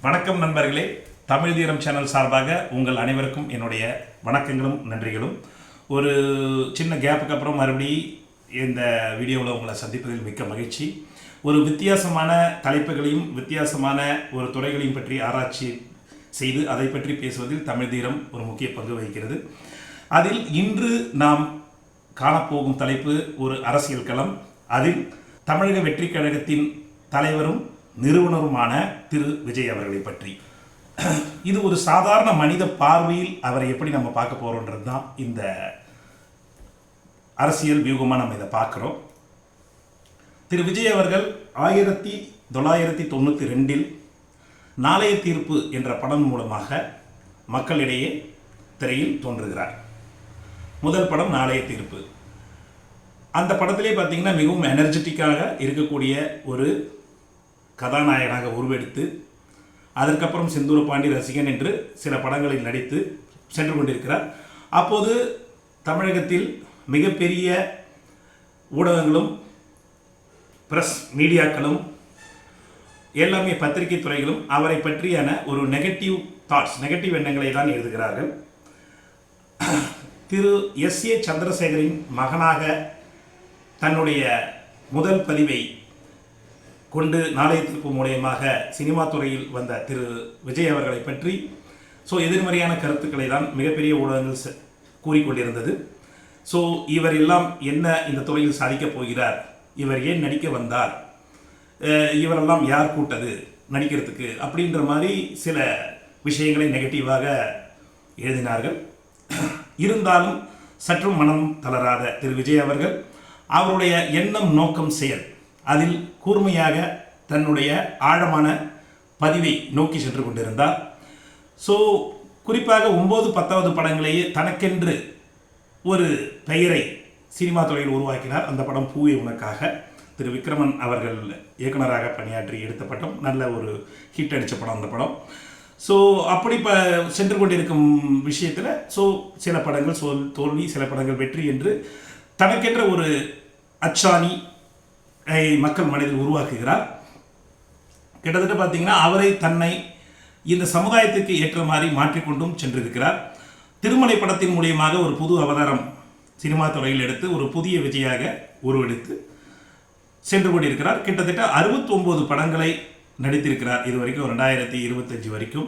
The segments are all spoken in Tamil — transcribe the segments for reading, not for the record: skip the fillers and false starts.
வணக்கம் நண்பர்களே, தமிழ் தீரம் சேனல் சார்பாக உங்கள் அனைவருக்கும் என்னுடைய வணக்கங்களும் நன்றிகளும். ஒரு சின்ன கேப்புக்கு அப்புறம் மறுபடியும் இந்த வீடியோவில் உங்களை சந்திப்பதில் மிக்க மகிழ்ச்சி. ஒரு வித்தியாசமான தலைப்புகளையும் வித்தியாசமான ஒரு துறைகளையும் பற்றி ஆராய்ச்சி செய்து அதை பற்றி பேசுவதில் தமிழ் தீரம் ஒரு முக்கிய பங்கு வகிக்கிறது. அதில் இன்று நாம் காணப்போகும் தலைப்பு ஒரு அரசியல் களம். அதில் தமிழக வெற்றி கழகத்தின் தலைவரும் நிறுவனருமான திரு விஜய் அவர்களை பற்றி. இது ஒரு சாதாரண மனித பார்வையில் அவரை எப்படி நம்ம பார்க்க போகிறோன்றது தான் இந்த அரசியல் வியூகமாக நம்ம இதை பார்க்குறோம். திரு விஜய் அவர்கள் 1992 நாளைய தீர்ப்பு என்ற படம் மூலமாக மக்களிடையே திரையில் தோன்றுகிறார். முதல் படம் நாளைய தீர்ப்பு. அந்த படத்திலே பார்த்தீங்கன்னா மிகவும் எனர்ஜெட்டிக்காக இருக்கக்கூடிய ஒரு கதாநாயகனாக உருவெடுத்து அதற்கப்புறம் செந்தூர பாண்டி ரசிகன் என்று சில படங்களில் நடித்து சென்று கொண்டிருக்கிறார். அப்போது தமிழகத்தில் மிகப்பெரிய ஊடகங்களும் பிரஸ் மீடியாக்களும் எல்லாமே பத்திரிகை துறைகளும் அவரை பற்றியான ஒரு நெகட்டிவ் தாட்ஸ், நெகட்டிவ் எண்ணங்களை தான் எழுதுகிறார்கள். திரு எஸ்.ஏ. சந்திரசேகரின் மகனாக தன்னுடைய முதல் பதிவை கொண்டு நாளைய தீர்ப்பு மூலயமாக சினிமா துறையில் வந்த திரு விஜய் அவர்களை பற்றி எதிர்மறையான கருத்துக்களை தான் மிகப்பெரிய ஊடகங்கள் கூறிக்கொண்டிருந்தது. இவர் எல்லாம் என்ன இந்த துறையில் சாதிக்கப் போகிறார், இவர் ஏன் நடிக்க வந்தார், இவரெல்லாம் யார் கூட்டது நடிக்கிறதுக்கு அப்படின்ற மாதிரி சில விஷயங்களை நெகட்டிவாக எழுதினார்கள். இருந்தாலும் சற்றும் மனம் தளராத திரு விஜய் அவர்கள் அவருடைய எண்ணம், நோக்கம், செயல் அதில் கூர்மையாக தன்னுடைய ஆழமான பதிவை நோக்கி சென்று கொண்டிருந்தார். குறிப்பாக 9-10வது படங்களையே தனக்கென்று ஒரு பெயரை சினிமா துறையில் உருவாக்கினார். அந்த படம் பூவே உனக்காக திரு விக்ரமன் அவர்கள் இயக்குனராக பணியாற்றி எடுத்த படம், நல்ல ஒரு ஹிட் அடித்த படம் அந்த படம். அப்படி சென்று கொண்டிருக்கும் விஷயத்தில் சில படங்கள் தோல்வி, சில படங்கள் வெற்றி என்று தனக்கென்ற ஒரு அச்சாணி மக்கள் மனதில் உருவாக்குகிறார். கிட்டத்தட்ட பார்த்தீங்கன்னா அவரை தன்னை இந்த சமுதாயத்துக்கு ஏற்ற மாதிரி மாற்றிக்கொண்டும் சென்றிருக்கிறார். திருமலை படத்தின் மூலியமாக ஒரு புது அவதாரம் சினிமா துறையில் எடுத்து ஒரு புதிய விஜயாக உருவெடுத்து சென்று கொண்டிருக்கிறார். கிட்டத்தட்ட 69 படங்களை நடித்திருக்கிறார். இது வரைக்கும் 2025 வரைக்கும்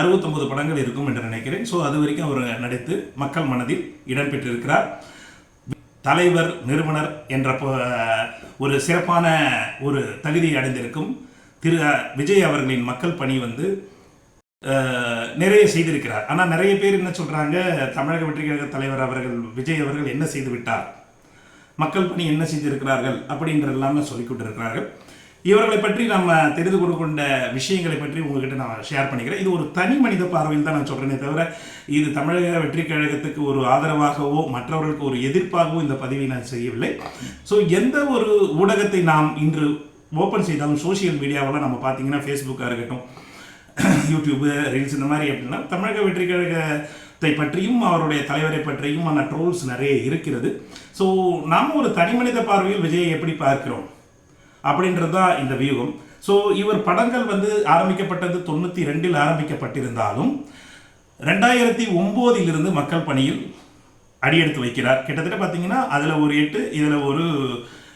69 படங்கள் இருக்கும் என்று நினைக்கிறேன். அது வரைக்கும் அவர் நடித்து மக்கள் மனதில் இடம்பெற்றிருக்கிறார். தலைவர், நிறுவனர் என்ற ஒரு சிறப்பான ஒரு தகுதியை அடைந்திருக்கும் திரு விஜய் அவர்களின் மக்கள் பணி நிறைய செய்திருக்கிறார். ஆனால் நிறைய பேர் என்ன சொல்கிறாங்க, தமிழக வெற்றி கழக தலைவர் அவர்கள் விஜய் அவர்கள் என்ன செய்து விட்டார், மக்கள் பணி என்ன செய்திருக்கிறார்கள் அப்படின்றதெல்லாம் சொல்லிக் கொண்டிருக்கிறார்கள். இவர்களை பற்றி நம்ம தெரிந்து கொண்ட விஷயங்களை பற்றி உங்ககிட்ட நான் ஷேர் பண்ணிக்கிறேன். இது ஒரு தனி மனித பார்வையில் தான் நான் சொல்கிறேனே தவிர இது தமிழக வெற்றி கழகத்துக்கு ஒரு ஆதரவாகவோ மற்றவர்களுக்கு ஒரு எதிர்ப்பாகவோ இந்த பதிவை நான் செய்யவில்லை. எந்த ஒரு ஊடகத்தை நாம் இன்று ஓப்பன் செய்தாலும் சோசியல் மீடியாவெல்லாம் நம்ம பார்த்தீங்கன்னா ஃபேஸ்புக்காக இருக்கட்டும், யூடியூப்பு, ரீல்ஸ், இந்த மாதிரி அப்படின்னா தமிழக வெற்றி கழகத்தை பற்றியும் அவருடைய தலைவரை பற்றியும் அந்த ட்ரோல்ஸ் நிறைய இருக்கிறது. நாம் ஒரு தனி மனித பார்வையில் விஜயை எப்படி பார்க்கிறோம் அப்படின்றது தான் இந்த வியூகம். இவர் படங்கள் ஆரம்பிக்கப்பட்டது 92 ஆரம்பிக்கப்பட்டிருந்தாலும் 2009 மக்கள் பணியில் அடியெடுத்து வைக்கிறார். கிட்டத்தட்ட பார்த்தீங்கன்னா அதில் ஒரு 8, இதில் ஒரு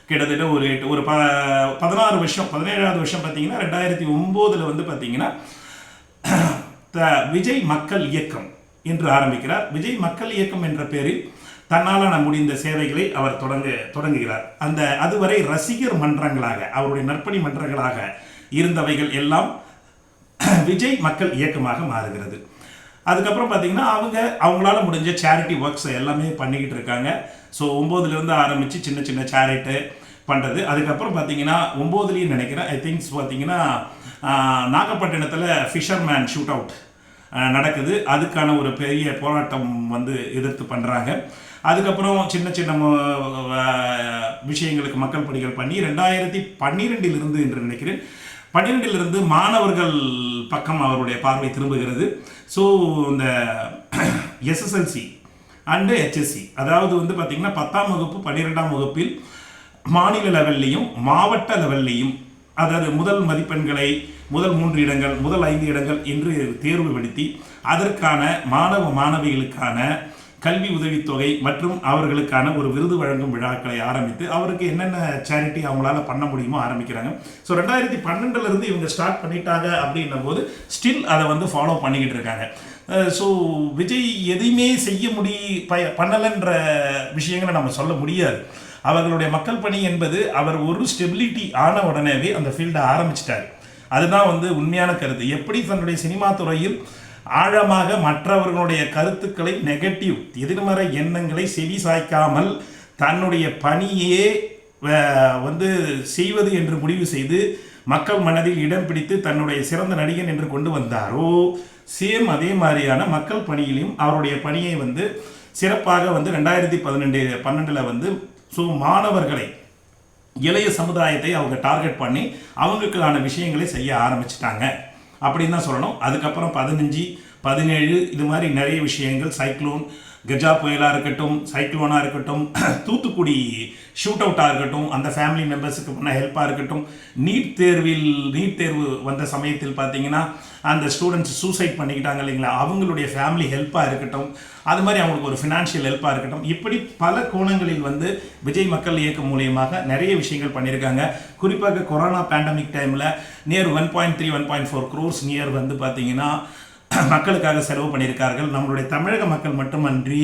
கிட்டத்தட்ட ஒரு 8, ஒரு 16 வருஷம், 17வது வருஷம் பார்த்தீங்கன்னா 2009 பார்த்தீங்கன்னா விஜய் மக்கள் இயக்கம் என்று ஆரம்பிக்கிறார். விஜய் மக்கள் இயக்கம் என்ற பெயரில் தன்னால் முடிந்த சேவைகளை அவர் தொடங்குகிறார். அதுவரை ரசிகர் மன்றங்களாக, அவருடைய நற்பணி மன்றங்களாக இருந்தவைகள் எல்லாம் விஜய் மக்கள் இயக்கமாக மாறுகிறது. அதுக்கப்புறம் பார்த்தீங்கன்னா அவங்களால முடிஞ்ச சேரிட்டி ஒர்க்ஸ் எல்லாமே பண்ணிக்கிட்டு இருக்காங்க. 9 ஆரம்பித்து சின்ன சின்ன சேரிட்டு பண்ணுறது. அதுக்கப்புறம் பார்த்தீங்கன்னா 9 நினைக்கிறேன், ஐ திங்க்ஸ் பார்த்தீங்கன்னா நாகப்பட்டினத்தில் ஃபிஷர்மேன் ஷூட் அவுட் நடக்குது. அதுக்கான ஒரு பெரிய போராட்டம் எதிர்த்து பண்ணுறாங்க. அதுக்கப்புறம் சின்ன சின்ன விஷயங்களுக்கு மக்கள் பணிகள் பண்ணி 2012 என்று நினைக்கிறேன், 12 மாணவர்கள் பக்கம் அவருடைய பார்வை திரும்புகிறது. இந்த எஸ்எஸ்எல்சி அண்டு ஹெச்எஸ்சி, அதாவது பார்த்தீங்கன்னா 10ஆம் வகுப்பு 12ஆம் வகுப்பில் மாநில லெவல்லையும் மாவட்ட லெவல்லையும், அதாவது முதல் மதிப்பெண்களை முதல் 3 இடங்கள், முதல் 5 இடங்கள் என்று தேர்வுபடுத்தி அதற்கான மாணவ மாணவிகளுக்கான கல்வி உதவித்தொகை மற்றும் அவர்களுக்கான ஒரு விருது வழங்கும் விழாக்களை ஆரம்பித்து அவருக்கு என்னென்ன சேரிட்டி அவங்களால பண்ண முடியுமோ ஆரம்பிக்கிறாங்க. ஸோ 2012 இவங்க ஸ்டார்ட் பண்ணிட்டாங்க அப்படின்னும் போது ஸ்டில் அதை வந்து ஃபாலோ பண்ணிக்கிட்டு இருக்காங்க. ஸோ விஜய் எதையுமே செய்ய பண்ணலைன்ற விஷயங்களை நம்ம சொல்ல முடியாது. அவர்களுடைய மக்கள் பணி என்பது அவர் ஒரு ஸ்டெபிலிட்டி ஆன உடனேவே அந்த ஃபீல்டை ஆரம்பிச்சிட்டார். அதுதான் வந்து உண்மையான கருத்து. எப்படி தன்னுடைய சினிமா துறையில் ஆழமாக மற்றவர்களுடைய கருத்துக்களை நெகட்டிவ் எதிர்மறை எண்ணங்களை செவி சாய்க்காமல் தன்னுடைய பணியே வந்து செய்வது என்று முடிவு செய்து மக்கள் மனதில் இடம் பிடித்து தன்னுடைய சிறந்த நடிகன் என்று கொண்டு வந்தாரோ, சேம் அதே மாதிரியான மக்கள் பணியிலும் அவருடைய பணியை வந்து சிறப்பாக வந்து 2012 வந்து ஸோ மாணவர்களை இளைய சமுதாயத்தை அவங்க டார்கெட் பண்ணி அவங்களுக்கான விஷயங்களை செய்ய ஆரம்பிச்சிட்டாங்க அப்படின்னு தான் சொல்லணும். அதுக்கப்புறம் 15, 17 இது மாதிரி நிறைய விஷயங்கள், சைக்ளோன், கஜா புயலாக இருக்கட்டும், சைக்ளோனாக இருக்கட்டும், தூத்துக்குடி ஷூட் அவுட்டாக இருக்கட்டும், அந்த ஃபேமிலி மெம்பர்ஸுக்கு பண்ண ஹெல்ப்பாக இருக்கட்டும், நீட் தேர்வு வந்த சமயத்தில் பார்த்தீங்கன்னா அந்த ஸ்டூடெண்ட்ஸ் சூசைட் பண்ணிக்கிட்டாங்க இல்லைங்களா, அவங்களுடைய ஃபேமிலி ஹெல்ப்பாக இருக்கட்டும், அது மாதிரி அவங்களுக்கு ஒரு ஃபினான்ஷியல் ஹெல்ப்பாக இருக்கட்டும், இப்படி பல கோணங்களில் வந்து விஜய் மக்கள் இயக்கம் மூலியமாக நிறைய விஷயங்கள் பண்ணியிருக்காங்க. குறிப்பாக கொரோனா பேண்டமிக் டைமில் நியர் 1.3 1.4 crores நியர் வந்து பார்த்தீங்கன்னா மக்களுக்காக செலவு பண்ணியிருக்கார்கள். நம்மளுடைய தமிழக மக்கள் மட்டுமன்றி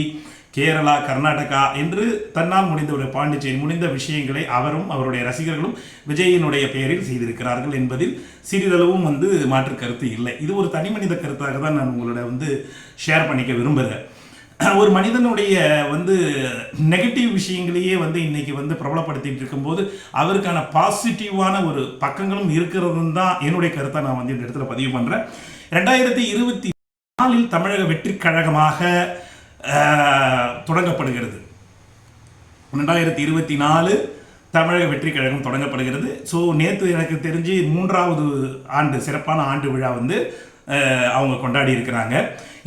கேரளா, கர்நாடகா என்று தன்னால் முடிந்த ஒரு பாண்டிச்சேரி முடிந்த விஷயங்களை அவரும் அவருடைய ரசிகர்களும் விஜயினுடைய பெயரில் செய்திருக்கிறார்கள் என்பதில் சிறிதளவும் வந்து மாற்று கருத்து இல்லை. இது ஒரு தனி மனித கருத்தாக தான் நான் உங்களோட வந்து ஷேர் பண்ணிக்க விரும்புகிறேன். ஒரு மனிதனுடைய வந்து நெகட்டிவ் விஷயங்களையே வந்து இன்னைக்கு வந்து பிரபலப்படுத்திட்டு இருக்கும்போது அவருக்கான பாசிட்டிவான ஒரு பக்கங்களும் இருக்கிறதுன்னு தான் என்னுடைய கருத்தை நான் வந்து இந்த இடத்துல பதிவு பண்ணுறேன். 2024 தமிழக வெற்றி கழகமாக தொடங்கப்படுகிறது. 2024 தமிழக வெற்றி கழகம் தொடங்கப்படுகிறது. ஸோ நேற்று எனக்கு தெரிஞ்சு 3வது ஆண்டு சிறப்பான ஆண்டு விழா வந்து அவங்க கொண்டாடி இருக்கிறாங்க.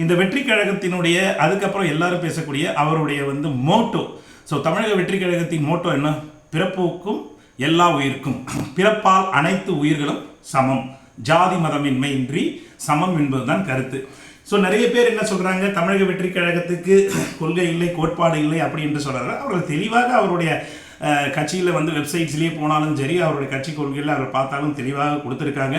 இந்த வெற்றி கழகத்தினுடைய அதுக்கப்புறம் எல்லாரும் பேசக்கூடிய அவருடைய வந்து மோட்டோ, ஸோ தமிழக வெற்றி கழகத்தின் மோட்டோ என்ன? பிறப்புக்கும் எல்லா உயிருக்கும், பிறப்பால் அனைத்து உயிர்களும் சமம், ஜாதி மதமின்மை இன்றி சமம் என்பதுதான் கருத்து. ஸோ நிறைய பேர் என்ன சொல்கிறாங்க, தமிழக வெற்றி கழகத்துக்கு கொள்கை இல்லை, கோட்பாடு இல்லை அப்படி என்று சொல்கிறாங்க. அவர்கள் தெளிவாக அவருடைய கட்சியில் வந்து வெப்சைட்ஸ்லேயே போனாலும் சரி, அவருடைய கட்சி கொள்கையில் அவர் பார்த்தாலும் தெளிவாக கொடுத்துருக்காங்க.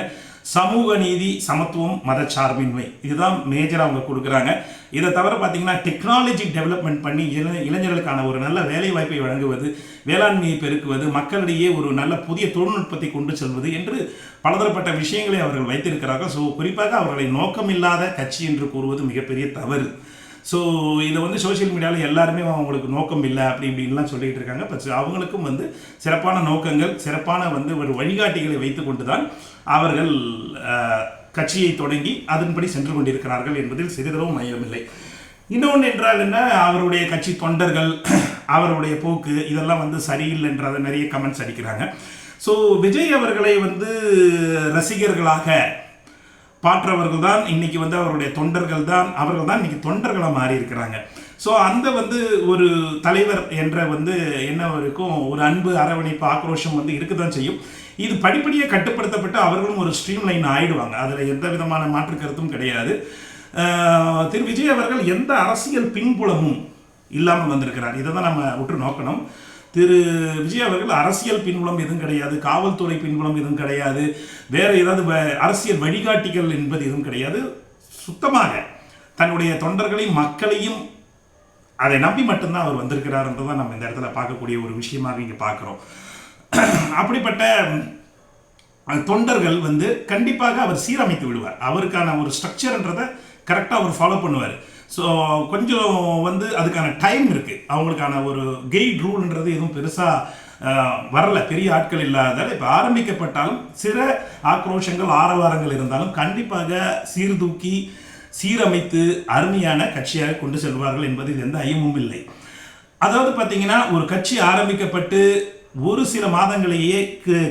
சமூக நீதி, சமத்துவம், மதச்சார்பின்மை, இதுதான் மேஜராக அவங்க கொடுக்குறாங்க. இதை தவிர பார்த்தீங்கன்னா டெக்னாலஜி டெவலப்மெண்ட் பண்ணி இளைஞர்களுக்கான ஒரு நல்ல வேலை வாய்ப்பை வழங்குவது, வேளாண்மையை பெருக்குவது, மக்களிடையே ஒரு நல்ல புதிய தொழில்நுட்பத்தை கொண்டு செல்வது என்று பலதரப்பட்ட விஷயங்களை அவர்கள் வைத்திருக்கிறார்கள். ஸோ குறிப்பாக அவர்களை நோக்கமில்லாத கட்சி என்று கூறுவது மிகப்பெரிய தவறு. ஸோ இதை வந்து சோஷியல் மீடியாவில் எல்லாருமே அவங்களுக்கு நோக்கம் இல்லை அப்படி இப்படின்லாம் சொல்லிகிட்டு இருக்காங்க. பட் அவங்களுக்கும் வந்து சிறப்பான நோக்கங்கள், சிறப்பான வந்து ஒரு வழிகாட்டிகளை வைத்து கொண்டு தான் அவர்கள் கட்சியை தொடங்கி அதன்படி சென்று கொண்டிருக்கிறார்கள் என்பதில் சிறிதளவும் மையமில்லை. இன்னொன்று என்றால் என்ன, அவருடைய கட்சி தொண்டர்கள் அவருடைய போக்கு இதெல்லாம் வந்து சரியில்லைன்றதை நிறைய கமெண்ட்ஸ் அடிக்கிறாங்க. ஸோ விஜய் அவர்களை வந்து ரசிகர்களாக பாற்றவர்கள் தான் இன்னைக்கு வந்து அவருடைய தொண்டர்கள் தான், அவர்கள் தான் இன்னைக்கு தொண்டர்களாக மாறி இருக்கிறாங்க. ஸோ அந்த வந்து ஒரு தலைவர் என்ற வந்து என்ன இருக்கும், ஒரு அன்பு, அரவணைப்பு, ஆக்ரோஷம் வந்து இருக்க தான் செய்யும். இது படிப்படியாக கட்டுப்படுத்தப்பட்டு அவர்களும் ஒரு ஸ்ட்ரீம் லைன் ஆயிடுவாங்க. அதில் எந்த விதமான மாற்று கருத்தும் கிடையாது. திரு விஜய் அவர்கள் எந்த அரசியல் பின்புலமும் இல்லாமல் வந்திருக்கிறார். இதை தான் நம்ம உற்று நோக்கணும். திரு விஜய் அவர்கள் அரசியல் பின்புலம் எதுவும் கிடையாது, காவல்துறை பின்புலம் எதுவும் கிடையாது, வேற ஏதாவது அரசியல் வழிகாட்டிகள் என்பது எதுவும் கிடையாது. சுத்தமாக தன்னுடைய தொண்டர்களையும் மக்களையும் அதை நம்பி மட்டும்தான் அவர் வந்திருக்கிறார்ன்றதான் நம்ம இந்த இடத்துல பார்க்கக்கூடிய ஒரு விஷயமாக இங்கே பார்க்குறோம். அப்படிப்பட்ட தொண்டர்கள் வந்து கண்டிப்பாக அவர் சீரமைத்து விடுவார். அவருக்கான ஒரு ஸ்ட்ரக்சர்ன்றதை கரெக்டாக அவர் ஃபாலோ பண்ணுவார். ஸோ கொஞ்சம் வந்து அதுக்கான டைம் இருக்குது. அவங்களுக்கான ஒரு கைட் ரூல்ன்றது எதுவும் பெருசாக வரல, பெரிய ஆட்கள் இல்லாததால் இப்போ ஆரம்பிக்கப்பட்டாலும் சில ஆக்ரோஷங்கள், ஆரவாரங்கள் இருந்தாலும் கண்டிப்பாக சீர்தூக்கி சீரமைத்து அருமையான கட்சியாக கொண்டு செல்வார்கள் என்பதில் எந்த ஐயமும் இல்லை. அதாவது பார்த்தீங்கன்னா ஒரு கட்சி ஆரம்பிக்கப்பட்டு ஒரு சில மாதங்களையே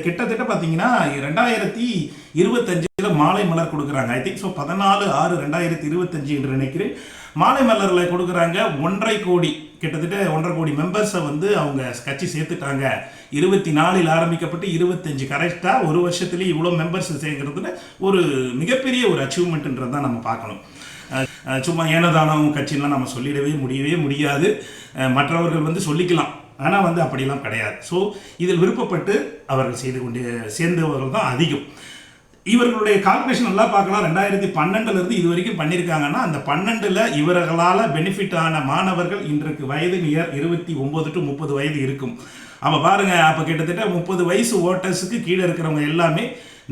கிட்டத்தட்ட பார்த்தீங்கன்னா 2025 மாலை மலர் கொடுக்குறாங்க. ஐ திங்க் ஸோ 14/6/2025 என்று நினைக்கிறேன். மாலை மலரில் கொடுக்குறாங்க. 1.5 கோடி, கிட்டத்தட்ட 1.5 கோடி மெம்பர்ஸை வந்து அவங்க கட்சி சேர்த்துட்டாங்க. 24 ஆரம்பிக்கப்பட்டு 25 கரெக்டாக ஒரு வருஷத்துலேயே இவ்வளோ மெம்பர்ஸ் சேர்க்கறதுல ஒரு மிகப்பெரிய ஒரு அச்சீவ்மெண்ட்ன்றது தான் நம்ம பார்க்கணும். சும்மா ஏனதானம் கட்சியெலாம் நம்ம சொல்லிடவே முடியாது. மற்றவர்கள் வந்து சொல்லிக்கலாம், ஆனால் வந்து அப்படிலாம் கிடையாது. ஸோ இதில் விருப்பப்பட்டு அவர்கள் சேர்ந்தவர்கள் தான் அதிகம். இவர்களுடைய கால்குலேஷன் நல்லா பார்க்கலாம். 2012 இது வரைக்கும் பண்ணியிருக்காங்கன்னா, அந்த 12 இவர்களால் பெனிஃபிட் ஆன மாணவர்கள் இன்றைக்கு வயது நியர் 29 to 30 வயது இருக்கும். அப்போ பாருங்க, அப்போ கிட்டத்தட்ட 30 வயசு ஓட்டர்ஸுக்கு கீழே இருக்கிறவங்க எல்லாமே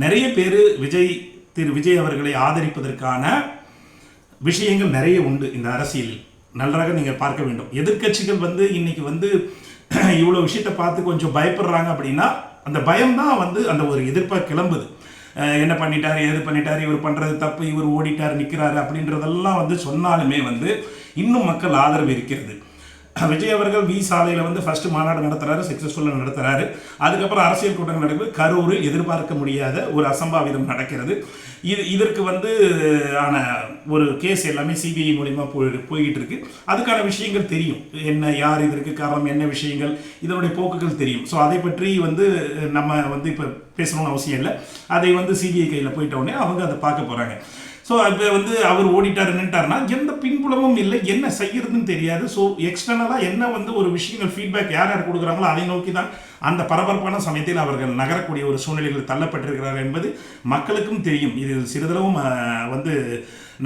நிறைய பேர் திரு விஜய் அவர்களை ஆதரிப்பதற்கான விஷயங்கள் நிறைய உண்டு இந்த அரசியலில். நன்றாக நீங்கள் பார்க்க வேண்டும். எதிர்கட்சிகள் வந்து இன்னைக்கு வந்து இவ்வளோ விஷயத்தை பார்த்து கொஞ்சம் பயப்படுறாங்க அப்படின்னா, அந்த பயம்தான் வந்து அந்த ஒரு எதிர்ப்பாக கிளம்புது. என்ன பண்ணிட்டாரு, எது பண்ணிட்டாரு, இவர் பண்ணுறது தப்பு, இவர் ஓடிட்டார் நிற்கிறாரு அப்படின்றதெல்லாம் வந்து சொன்னாலுமே வந்து இன்னும் மக்கள் ஆதரவு இருக்கிறது. விஜய் அவர்கள் சாலையில் வந்து ஃபர்ஸ்ட் மாநாடு நடத்துறாரு, சக்ஸஸ்ஃபுல்லாக நடத்துறாரு. அதுக்கப்புறம் அரசியல் கூட்டம் நடக்குது. கரூரில் எதிர்பார்க்க முடியாத ஒரு அசம்பாவிதம் நடக்கிறது. இதற்கு வந்து ஆன ஒரு கேஸ் எல்லாமே சிபிஐ மூலிமா போய்கிட்டு இருக்கு. அதுக்கான விஷயங்கள் தெரியும், என்ன யார் இதற்கு காரணம், என்ன விஷயங்கள், இதனுடைய போக்குகள் தெரியும். ஸோ அதை பற்றி வந்து நம்ம வந்து இப்போ பேசணும்னு அவசியம் இல்லை. அதை வந்து சிபிஐ கையில் போயிட்ட உடனே அவங்க அதை பார்க்க போகிறாங்க. ஸோ இப்போ வந்து அவர் ஓடிட்டார் நின்ட்டார்னா எந்த பின்புலமும் இல்லை, என்ன செய்யறதுன்னு தெரியாது. ஸோ எக்ஸ்டர்னலாக என்ன வந்து ஒரு விஷயங்கள் ஃபீட்பேக் யார் கொடுக்குறாங்களோ அதை நோக்கி தான் அந்த பரபரப்பான சமயத்தில் அவர்கள் நகரக்கூடிய ஒரு சூழ்நிலைகள் தள்ளப்பட்டிருக்கிறார்கள் என்பது மக்களுக்கும் தெரியும். இது சிறிதளவும் வந்து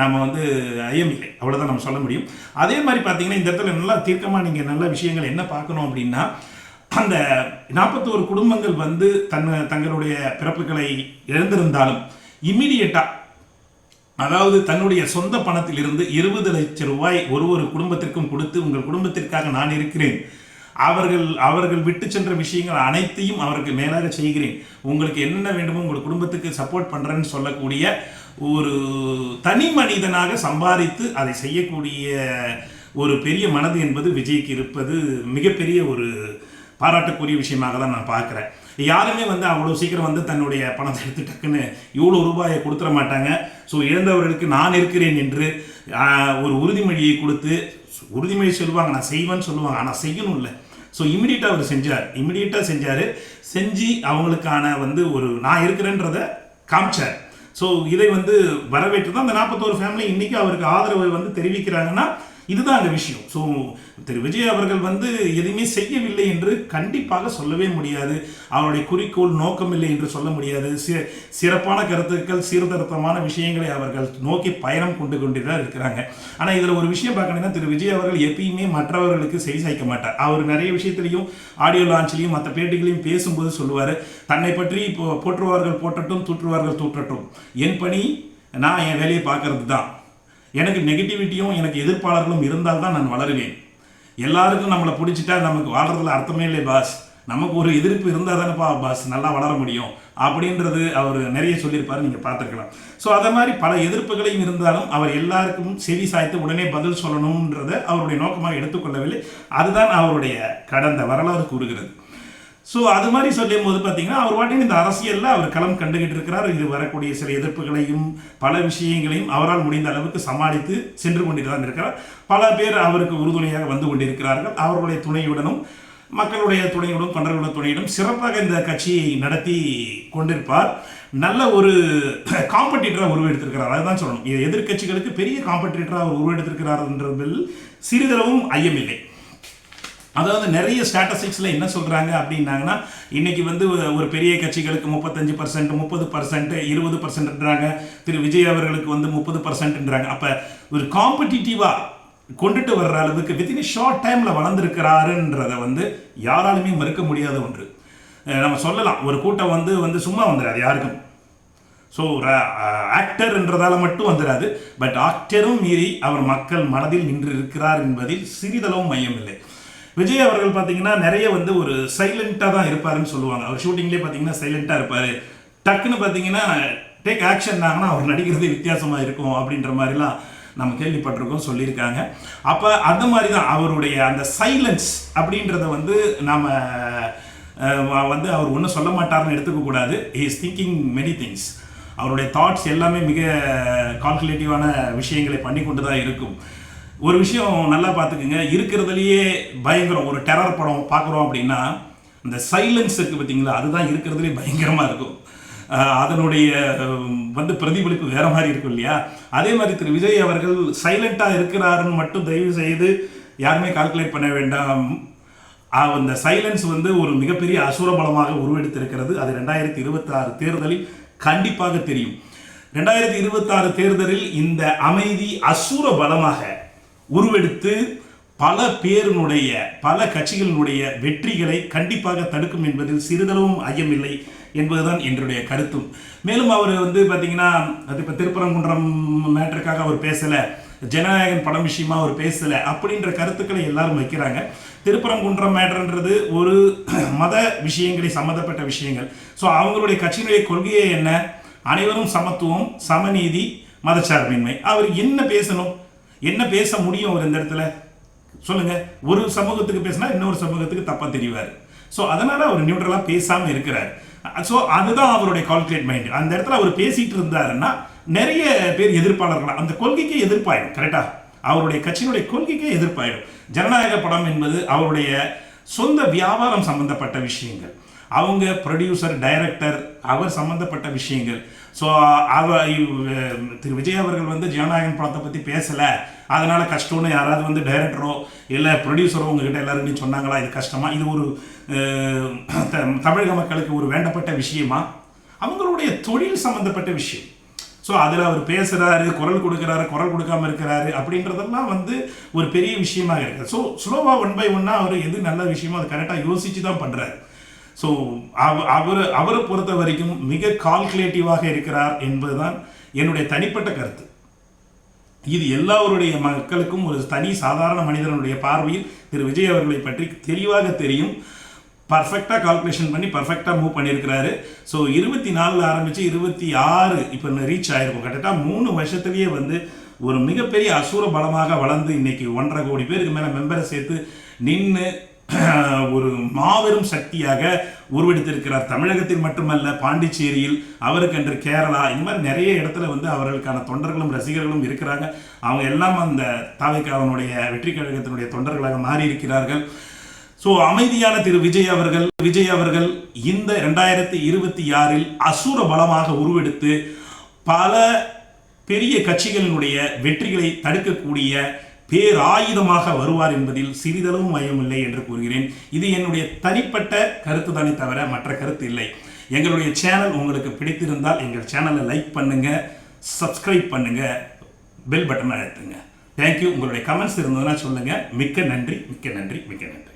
நம்ம வந்து ஐயமில்லை, அவ்வளோதான் நம்ம சொல்ல முடியும். அதே மாதிரி பார்த்தீங்கன்னா இந்த இடத்துல நல்லா தீர்க்கமாக நீங்கள் நல்ல விஷயங்கள் என்ன பார்க்கணும் அப்படின்னா, அந்த 41 குடும்பங்கள் வந்து தங்களுடைய பிறப்புகளை இழந்திருந்தாலும் இம்மிடியேட்டாக, அதாவது தன்னுடைய சொந்த பணத்திலிருந்து 20 லட்சம் ரூபாய் ஒரு குடும்பத்திற்கும் கொடுத்து, உங்கள் குடும்பத்திற்காக நான் இருக்கிறேன், அவர்கள் விட்டு சென்ற விஷயங்கள் அனைத்தையும் அவருக்கு மேலாக செய்கிறேன், உங்களுக்கு என்னென்ன வேண்டுமோ உங்கள் குடும்பத்துக்கு சப்போர்ட் பண்ணுறேன்னு சொல்லக்கூடிய ஒரு தனி மனிதனாக சம்பாதித்து அதை செய்யக்கூடிய ஒரு பெரிய மனது என்பது விஜய்க்கு இருப்பது மிகப்பெரிய ஒரு பாராட்டக்கூடிய விஷயமாக தான் நான் பார்க்குறேன். யாருமே வந்து அவ்வளோ சீக்கிரம் வந்து தன்னுடைய பணத்தை எடுத்து டக்குன்னு இவ்வளோ ரூபாயை கொடுத்துட மாட்டாங்க. ஸோ இழந்தவர்களுக்கு நான் இருக்கிறேன் என்று ஒரு உறுதிமொழியை கொடுத்து, உறுதிமொழி சொல்லுவாங்க, நான் செய்வேன்னு சொல்லுவாங்க, ஆனால் செய்யணும் இல்லை. ஸோ இமிடியேட்டாக அவர் செஞ்சார். செஞ்சு அவங்களுக்கான வந்து ஒரு நான் இருக்கிறேன்றதை காமிச்சார். ஸோ இதை வந்து வரவேற்று தான் அந்த 41 ஃபேமிலி இன்றைக்கி அவருக்கு ஆதரவை வந்து தெரிவிக்கிறாங்கன்னா இதுதான் அந்த விஷயம். ஸோ திரு விஜய் அவர்கள் வந்து எதுவுமே செய்யவில்லை என்று கண்டிப்பாக சொல்லவே முடியாது. அவருடைய குறிக்கோள் நோக்கம் இல்லை என்று சொல்ல முடியாது. சிறப்பான கருத்துக்கள், சீர்திருத்தமான விஷயங்களை அவர்கள் நோக்கி பயணம் கொண்டுதான் இருக்கிறாங்க. ஆனால் இதில் ஒரு விஷயம் பார்க்கணும்னா, திரு விஜய் அவர்கள் எப்பயுமே மற்றவர்களுக்கு செவி சாய்க்க மாட்டார். அவர் நிறைய விஷயத்திலையும் ஆடியோ லான்ச்லையும் மற்ற பேட்டிகளையும் பேசும்போது சொல்லுவார், தன்னை பற்றி போற்றுவார்கள் போற்றட்டும், தூற்றுவார்கள் தூற்றட்டும், என் பணி நான் என் வேலையை பார்க்கறது தான். எனக்கு நெகட்டிவிட்டியும் எனக்கு எதிர்ப்பாளர்களும் இருந்தால்தான் நான் வளருவேன். எல்லாருக்கும் நம்மளை பிடிச்சிட்டா நமக்கு வாழ்றதுல அர்த்தமே இல்லை பாஸ், நமக்கு ஒரு எதிர்ப்பு இருந்தால் தானேப்பா பாஸ் நல்லா வளர முடியும் அப்படின்றது அவர் நிறைய சொல்லியிருப்பாரு, நீங்கள் பார்த்துருக்கலாம். ஸோ அதை மாதிரி பல எதிர்ப்புகளையும் இருந்தாலும் அவர் எல்லாருக்கும் செவி சாய்த்து உடனே பதில் சொல்லணுன்றதை அவருடைய நோக்கமாக எடுத்துக்கொள்ளவில்லை. அதுதான் அவருடைய கடந்த வரலாறு கூறுகிறது. ஸோ அது மாதிரி சொல்லும் போது பார்த்தீங்கன்னா, அவர் வாட்டின் இந்த அரசியலில் அவர் களம் கண்டுகிட்டு இருக்கிறார். இது வரக்கூடிய சில எதிர்ப்புகளையும் பல விஷயங்களையும் அவரால் முடிந்த அளவுக்கு சமாளித்து சென்று கொண்டு தான் இருக்கிறார். பல பேர் அவருக்கு உறுதுணையாக வந்து கொண்டிருக்கிறார்கள். அவர்களுடைய துணையுடனும், மக்களுடைய துணையுடன், தொண்டர்களுடைய துணையுடன் சிறப்பாக இந்த கட்சியை நடத்தி கொண்டிருப்பார். நல்ல ஒரு காம்படிட்டராக உருவெடுத்திருக்கிறார். அதுதான் சொல்லணும். எதிர்கட்சிகளுக்கு பெரிய காம்படிட்டராக அவர் உருவெடுத்திருக்கிறார் என்றதில் சிறிதளவும் ஐயமில்லை. அதாவது நிறைய ஸ்டாட்டிஸ்டிக்ஸில் என்ன சொல்கிறாங்க அப்படின்னாங்கன்னா, இன்றைக்கி வந்து ஒரு பெரிய கட்சிகளுக்கு 35%, 30%, 20%ன்றாங்க. திரு விஜய் அவர்களுக்கு வந்து 30%ன்றாங்க. அப்போ ஒரு காம்படிட்டிவாக கொண்டுட்டு வர்ற அளவுக்கு வித்தின் ஷார்ட் டைமில் வளர்ந்துருக்கிறாருன்றதை வந்து யாராலுமே மறுக்க முடியாத ஒன்று. நம்ம சொல்லலாம், ஒரு கூட்டம் வந்து சும்மா வந்துடாது யாருக்கும். ஸோ ஆக்டர்ன்றதால மட்டும் வந்துடாது. பட் ஆக்டரும் மீறி அவர் மக்கள் மனதில் நின்று இருக்கிறார் என்பதில் சிறிதளவும் மையம் இல்லை. விஜய் அவர்கள் பார்த்தீங்கன்னா நிறைய வந்து ஒரு சைலண்ட்டாக தான் இருப்பாருன்னு சொல்லுவாங்க. அவர் ஷூட்டிங்லேயே பார்த்தீங்கன்னா சைலண்ட்டாக இருப்பார். டக்குன்னு பார்த்தீங்கன்னா டேக் ஆக்ஷன் ஆகுனா அவர் நடிக்கிறதே வித்தியாசமாக இருக்கும் அப்படின்ற மாதிரிலாம் நம்ம கேள்விப்பட்டிருக்கோம், சொல்லியிருக்காங்க. அப்போ அந்த மாதிரி தான் அவருடைய அந்த சைலன்ஸ் அப்படின்றத வந்து நாம் வந்து அவர் ஒன்றும் சொல்ல மாட்டார்னு எடுத்துக்கக்கூடாது. He is thinking many things. அவருடைய தாட்ஸ் எல்லாமே மிக கால்குலேட்டிவான விஷயங்களை பண்ணி கொண்டு தான் இருக்கும். ஒரு விஷயம் நல்லா பார்த்துக்குங்க, இருக்கிறதுலையே பயங்கரம் ஒரு டெரர் படம் பார்க்குறோம் அப்படின்னா இந்த சைலன்ஸ் இருக்குது பார்த்தீங்களா, அதுதான் இருக்கிறதுலே பயங்கரமாக இருக்கும். அதனுடைய பிரதிபலிப்பு வேற மாதிரி இருக்கும் இல்லையா. அதே மாதிரி திரு விஜய் அவர்கள் சைலண்டாக இருக்கிறாருன்னு மட்டும் தயவு செய்து யாருமே கால்குலேட் பண்ண வேண்டாம். அந்த சைலன்ஸ் ஒரு மிகப்பெரிய அசுர பலமாக உருவெடுத்திருக்கிறது. அது 2026 தேர்தலில் கண்டிப்பாக தெரியும். 2026 தேர்தலில் இந்த அமைதி அசுர பலமாக உருவெடுத்து பல பேருடைய பல கட்சிகளினுடைய வெற்றிகளை கண்டிப்பாக தடுக்கும் என்பதில் சிறிதளவும் ஐயமில்லை என்பதுதான் என்னுடைய கருத்தும். மேலும் அவர் பார்த்தீங்கன்னா அது இப்போ திருப்பரங்குன்றம் மேட்டருக்காக அவர் பேசலை, ஜனநாயகன் படம் விஷயமா அவர் பேசலை அப்படின்ற கருத்துக்களை எல்லாரும் வைக்கிறாங்க. திருப்பரங்குன்றம் மேட்டர்ன்றது ஒரு மத விஷயங்களை சம்மந்தப்பட்ட விஷயங்கள். ஸோ அவங்களுடைய கட்சியினுடைய கொள்கையே என்ன? அனைவரும் சமத்துவம், சமநீதி, மதச்சார்பின்மை. அவர் என்ன பேசணும், என்ன பேச முடியும் அவர் இந்த இடத்துல சொல்லுங்க? ஒரு சமூகத்துக்கு பேசினா இன்னொரு சமூகத்துக்கு தப்பா தெரிவார். ஸோ அதனால அவர் நியூட்ரலா பேசாம இருக்கிறார். ஸோ அதுதான் அவருடைய கால்குலேட் மைண்ட். அந்த இடத்துல அவர் பேசிட்டு இருந்தாருன்னா நிறைய பேர் எதிர்ப்பாளர்கள் அந்த கொள்கைக்கு எதிர்ப்பாயிடும். கரெக்டா? அவருடைய கட்சியினுடைய கொள்கைக்கே எதிர்ப்பாயிடும். ஜனநாயக படம் என்பது அவருடைய சொந்த வியாபாரம் சம்பந்தப்பட்ட விஷயங்கள், அவங்க ப்ரொடியூசர், டைரக்டர், அவர் சம்பந்தப்பட்ட விஷயங்கள். ஸோ திரு விஜய் அவர்கள் ஜனநாயகன் படத்தை பற்றி பேசலை, அதனால கஷ்டம்னு யாராவது டைரக்டரோ இல்லை ப்ரொடியூசரோ உங்ககிட்ட எல்லாருக்கும் சொன்னாங்களா? இது கஷ்டமா? இது ஒரு தமிழக மக்களுக்கு ஒரு வேண்டப்பட்ட விஷயமா? அவங்களுடைய தொழில் சம்பந்தப்பட்ட விஷயம். ஸோ அதில் அவர் பேசுகிறாரு, குரல் கொடுக்குறாரு, குரல் கொடுக்காம இருக்கிறாரு அப்படின்றதெல்லாம் ஒரு பெரிய விஷயமாக இருக்குது. ஸோ ஸ்லோவாக 1 by 1 அவர் எது நல்ல விஷயமோ அதை கரெக்டாக யோசித்து தான் பண்ணுறாரு. ஸோ அவரை பொறுத்த வரைக்கும் மிக கால்குலேட்டிவாக இருக்கிறார் என்பதுதான் என்னுடைய தனிப்பட்ட கருத்து. இது எல்லாருடைய மக்களுக்கும் ஒரு தனி சாதாரண மனிதனுடைய பார்வையில் திரு விஜய் அவர்களை பற்றி தெளிவாக தெரியும். பர்ஃபெக்டாக கால்குலேஷன் பண்ணி பர்ஃபெக்டாக மூவ் பண்ணியிருக்கிறாரு. ஸோ 24 ஆரம்பித்து 26 இப்போ ரீச் ஆகிருக்கும். கரெக்டாக 3 வருஷத்துலேயே ஒரு மிகப்பெரிய அசுர பலமாக வளர்ந்து இன்னைக்கு 1.5 கோடி பேருக்கு மேலே மெம்பரை சேர்த்து நின்று ஒரு மாபெரும் சக்தியாக உருவெடுத்திருக்கிறார். தமிழகத்தில் மட்டுமல்ல, பாண்டிச்சேரியில், அவருக்கென்று கேரளா, இந்த மாதிரி நிறைய இடத்துல அவர்களுக்கான தொண்டர்களும் ரசிகர்களும் இருக்கிறாங்க. அவங்க எல்லாம் அந்த தாவேக்காவினுடைய வெற்றி கழகத்தினுடைய தொண்டர்களாக மாறி இருக்கிறார்கள். ஸோ அமைதியான திரு விஜய் அவர்கள் இந்த 2026 அசுர பலமாக உருவெடுத்து பல பெரிய கட்சிகளினுடைய வெற்றிகளை தடுக்கக்கூடிய பேராயுதமாக வருவார் என்பதில் சிறிதளவும் ஐயமில்லை என்று கூறுகிறேன். இது என்னுடைய தனிப்பட்ட கருத்து தானே தவிர மற்ற கருத்து இல்லை. எங்களுடைய சேனல் உங்களுக்கு பிடித்திருந்தால் எங்கள் சேனலை லைக் பண்ணுங்க, சப்ஸ்கிரைப் பண்ணுங்க, பெல் பட்டன் அழுத்துங்க. தேங்க்யூ. உங்களுடைய கமெண்ட்ஸ் இருந்ததுன்னா சொல்லுங்க. மிக்க நன்றி, மிக்க நன்றி, மிக்க நன்றி.